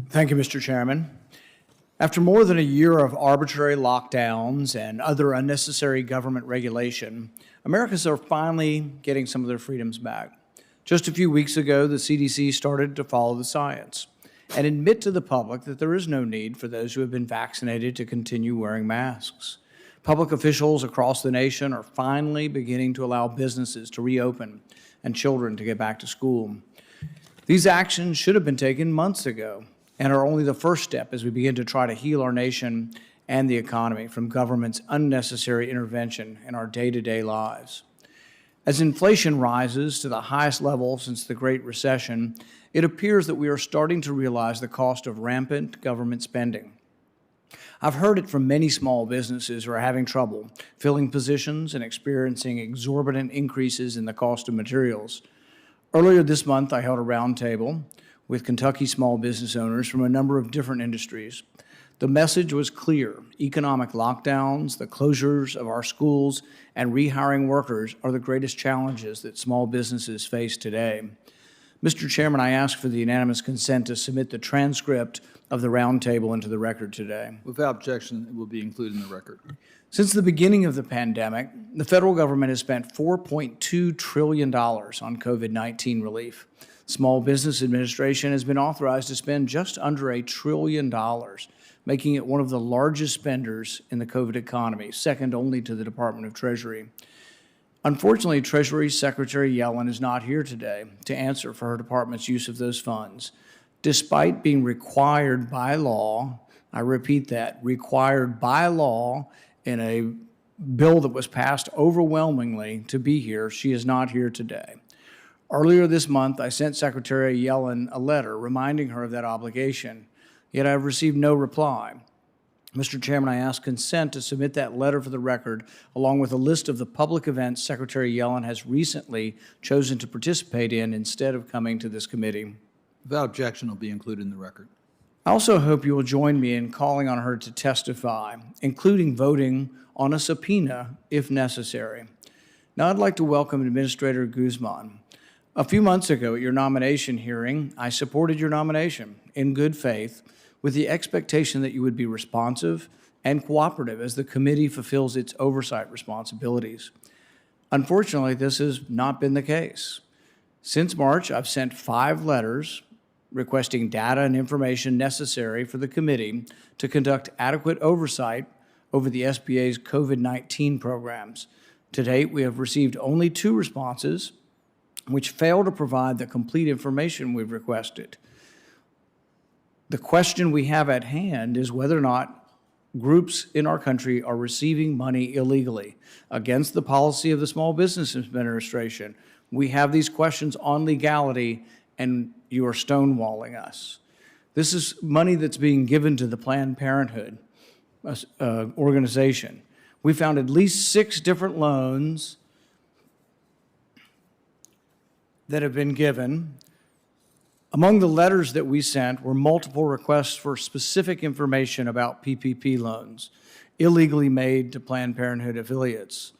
Thank you, Mr. Chairman. After more than a year of arbitrary lockdowns and other unnecessary government regulation, Americans are finally getting some of their freedoms back. Just a few weeks ago, the CDC started to follow the science and admit to the public that there is no need for those who have been vaccinated to continue wearing masks. Public officials across the nation are finally beginning to allow businesses to reopen and children to get back to school. These actions should have been taken months ago and are only the first step as we begin to try to heal our nation and the economy from government's unnecessary intervention in our day-to-day lives. As inflation rises to the highest level since the Great Recession, it appears that we are starting to realize the cost of rampant government spending. I've heard it from many small businesses who are having trouble filling positions and experiencing exorbitant increases in the cost of materials. Earlier this month, I held a roundtable with Kentucky small business owners from a number of different industries. The message was clear. Economic lockdowns, the closures of our schools, and rehiring workers are the greatest challenges that small businesses face today. Mr. Chairman, I ask for the unanimous consent to submit the transcript of the roundtable into the record today. Without objection, it will be included in the record. Since the beginning of the pandemic, the federal government has spent $4.2 trillion on COVID-19 relief. Small Business Administration has been authorized to spend just under $1 trillion, making it one of the largest spenders in the COVID economy, second only to the Department of Treasury. Unfortunately, Treasury Secretary Yellen is not here today to answer for her department's use of those funds. Despite being required by law, I repeat that, required by law in a bill that was passed overwhelmingly to be here, she is not here today. Earlier this month, I sent Secretary Yellen a letter reminding her of that obligation, yet I have received no reply. Mr. Chairman, I ask consent to submit that letter for the record, along with a list of the public events Secretary Yellen has recently chosen to participate in instead of coming to this committee. Without objection, it will be included in the record. I also hope you will join me in calling on her to testify, including voting on a subpoena if necessary. Now I'd like to welcome Administrator Guzman. A few months ago at your nomination hearing, I supported your nomination in good faith with the expectation that you would be responsive and cooperative as the committee fulfills its oversight responsibilities. Unfortunately, this has not been the case. Since March, I've sent 5 letters requesting data and information necessary for the committee to conduct adequate oversight over the SBA's COVID-19 programs. To date, we have received only 2 responses, which fail to provide the complete information we've requested. The question we have at hand is whether or not groups in our country are receiving money illegally against the policy of the Small Business Administration. We have these questions on legality, and you are stonewalling us. This is money that's being given to the Planned Parenthood organization. We found at least 6 different loans that have been given. Among the letters that we sent were multiple requests for specific information about PPP loans, illegally made to Planned Parenthood affiliates.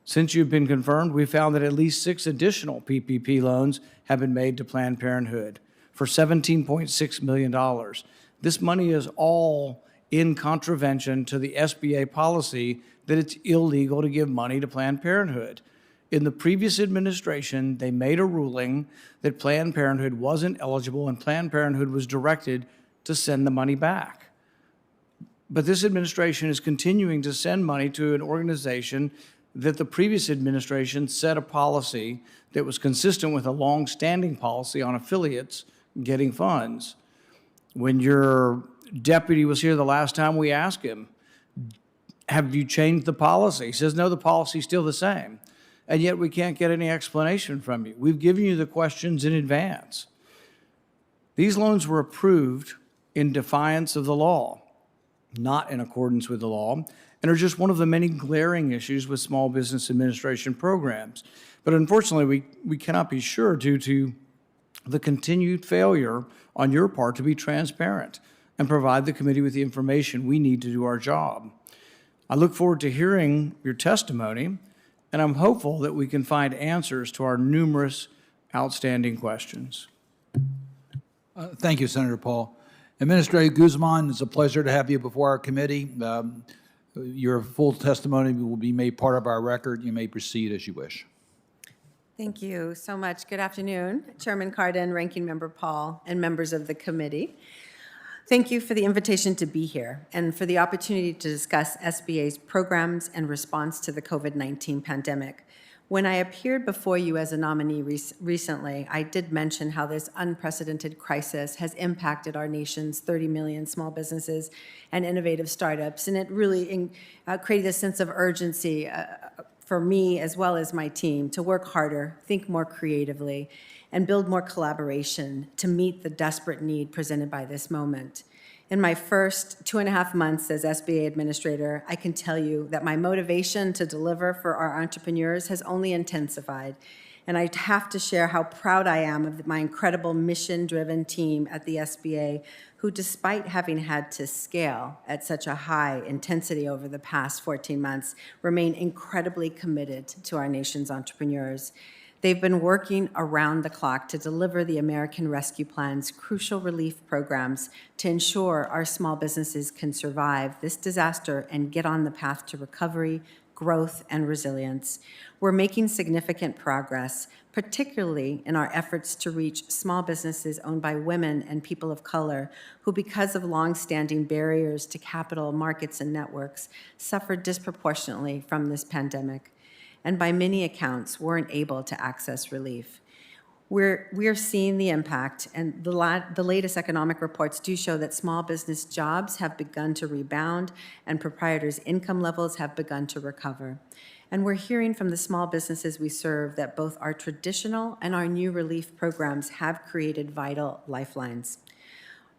Since you've been confirmed, we found that at least 6 additional PPP loans have been made to Planned Parenthood for $17.6 million. This money is all in contravention to the SBA policy that it's illegal to give money to Planned Parenthood. In the previous administration, they made a ruling that Planned Parenthood wasn't eligible and Planned Parenthood was directed to send the money back. But this administration is continuing to send money to an organization that the previous administration set a policy that was consistent with a long-standing policy on affiliates getting funds. When your deputy was here the last time, we asked him, have you changed the policy? He says, no, the policy's still the same. And yet we can't get any explanation from you. We've given you the questions in advance. These loans were approved in defiance of the law, not in accordance with the law, and are just one of the many glaring issues with Small Business Administration programs. But unfortunately, we cannot be sure due to the continued failure on your part to be transparent and provide the committee with the information we need to do our job. I look forward to hearing your testimony, and I'm hopeful that we can find answers to our numerous outstanding questions. Thank you, Senator Paul. Administrator Guzman, it's a pleasure to have you before our committee. Your full testimony will be made part of our record. You may proceed as you wish. Thank you so much. Good afternoon, Chairman Cardin, Ranking Member Paul, and members of the committee. Thank you for the invitation to be here and for the opportunity to discuss SBA's programs and response to the COVID-19 pandemic. When I appeared before you as a nominee recently, I did mention how this unprecedented crisis has impacted our nation's 30 million small businesses and innovative startups, and it really created a sense of urgency for me as well as my team to work harder, think more creatively, and build more collaboration to meet the desperate need presented by this moment. In my first 2.5 months as SBA administrator, I can tell you that my motivation to deliver for our entrepreneurs has only intensified. And I have to share how proud I am of my incredible mission-driven team at the SBA, who, despite having had to scale at such a high intensity over the past 14 months, remain incredibly committed to our nation's entrepreneurs. They've been working around the clock to deliver the American Rescue Plan's crucial relief programs to ensure our small businesses can survive this disaster and get on the path to recovery, growth, and resilience. We're making significant progress, particularly in our efforts to reach small businesses owned by women and people of color who, because of long-standing barriers to capital markets and networks, suffered disproportionately from this pandemic, and by many accounts weren't able to access relief. We're seeing the impact, and the latest economic reports do show that small business jobs have begun to rebound and proprietors' income levels have begun to recover. And we're hearing from the small businesses we serve that both our traditional and our new relief programs have created vital lifelines.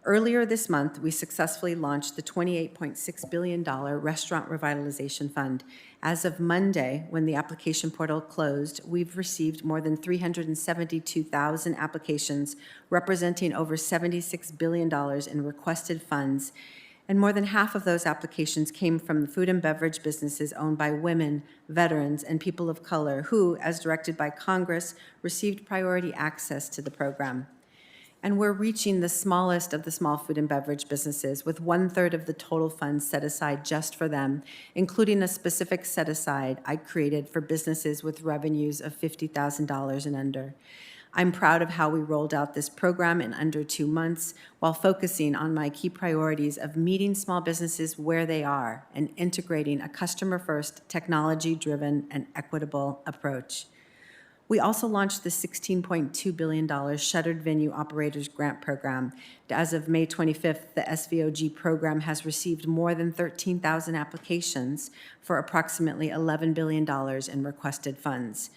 Earlier this month, we successfully launched the $28.6 billion Restaurant Revitalization Fund. As of Monday, when the application portal closed, we've received more than 372,000 applications, representing over $76 billion in requested funds. And more than half of those applications came from the food and beverage businesses owned by women, veterans, and people of color who, as directed by Congress, received priority access to the program. And we're reaching the smallest of the small food and beverage businesses with 1/3 of the total funds set aside just for them, including a specific set aside I created for businesses with revenues of $50,000 and under. I'm proud of how we rolled out this program in under 2 months while focusing on my key priorities of meeting small businesses where they are and integrating a customer-first, technology-driven, and equitable approach. We also launched the $16.2 billion Shuttered Venue Operators Grant Program. As of May 25th, the SVOG program has received more than 13,000 applications for approximately $11 billion in requested funds.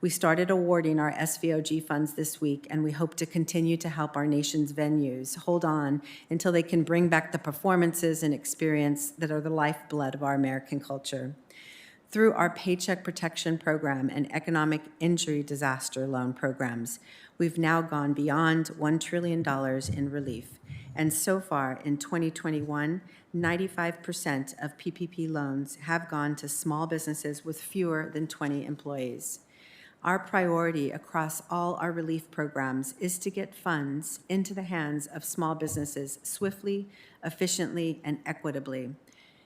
We started awarding our SVOG funds this week, and we hope to continue to help our nation's venues hold on until they can bring back the performances and experience that are the lifeblood of our American culture. Through our Paycheck Protection Program and Economic Injury Disaster Loan programs, we've now gone beyond $1 trillion in relief. And so far in 2021, 95% of PPP loans have gone to small businesses with fewer than 20 employees. Our priority across all our relief programs is to get funds into the hands of small businesses swiftly, efficiently, and equitably.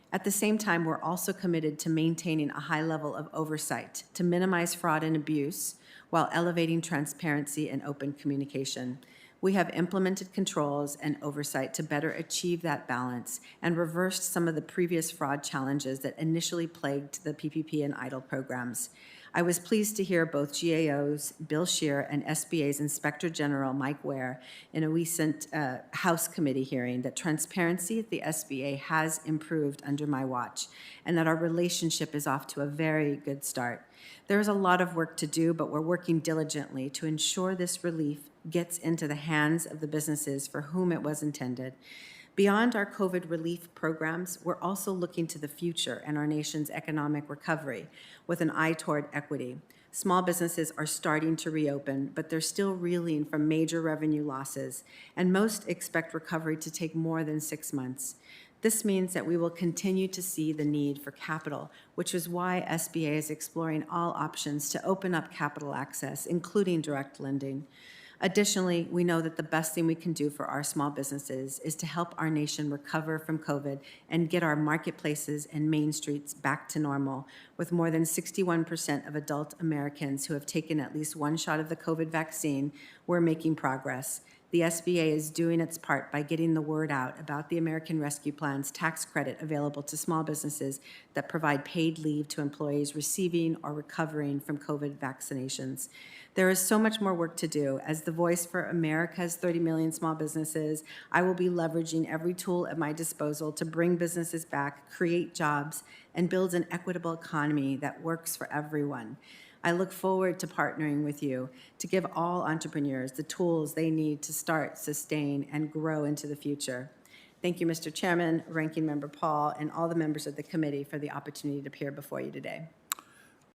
At the same time, we're also committed to maintaining a high level of oversight to minimize fraud and abuse while elevating transparency and open communication. We have implemented controls and oversight to better achieve that balance and reversed some of the previous fraud challenges that initially plagued the PPP and EIDL programs. I was pleased to hear both GAO's Bill Scheer and SBA's Inspector General Mike Ware in a recent House committee hearing that transparency at the SBA has improved under my watch and that our relationship is off to a very good start. There is a lot of work to do, but we're working diligently to ensure this relief gets into the hands of the businesses for whom it was intended. Beyond our COVID relief programs, we're also looking to the future and our nation's economic recovery with an eye toward equity. Small businesses are starting to reopen, but they're still reeling from major revenue losses, and most expect recovery to take more than 6 months. This means that we will continue to see the need for capital, which is why SBA is exploring all options to open up capital access, including direct lending. Additionally, we know that the best thing we can do for our small businesses is to help our nation recover from COVID and get our marketplaces and main streets back to normal. With more than 61% of adult Americans who have taken at least one shot of the COVID vaccine, we're making progress. The SBA is doing its part by getting the word out about the American Rescue Plan's tax credit available to small businesses that provide paid leave to employees receiving or recovering from COVID vaccinations. There is so much more work to do. As the voice for America's 30 million small businesses, I will be leveraging every tool at my disposal to bring businesses back, create jobs, and build an equitable economy that works for everyone. I look forward to partnering with you to give all entrepreneurs the tools they need to start, sustain, and grow into the future. Thank you, Mr. Chairman, Ranking Member Paul, and all the members of the committee for the opportunity to appear before you today.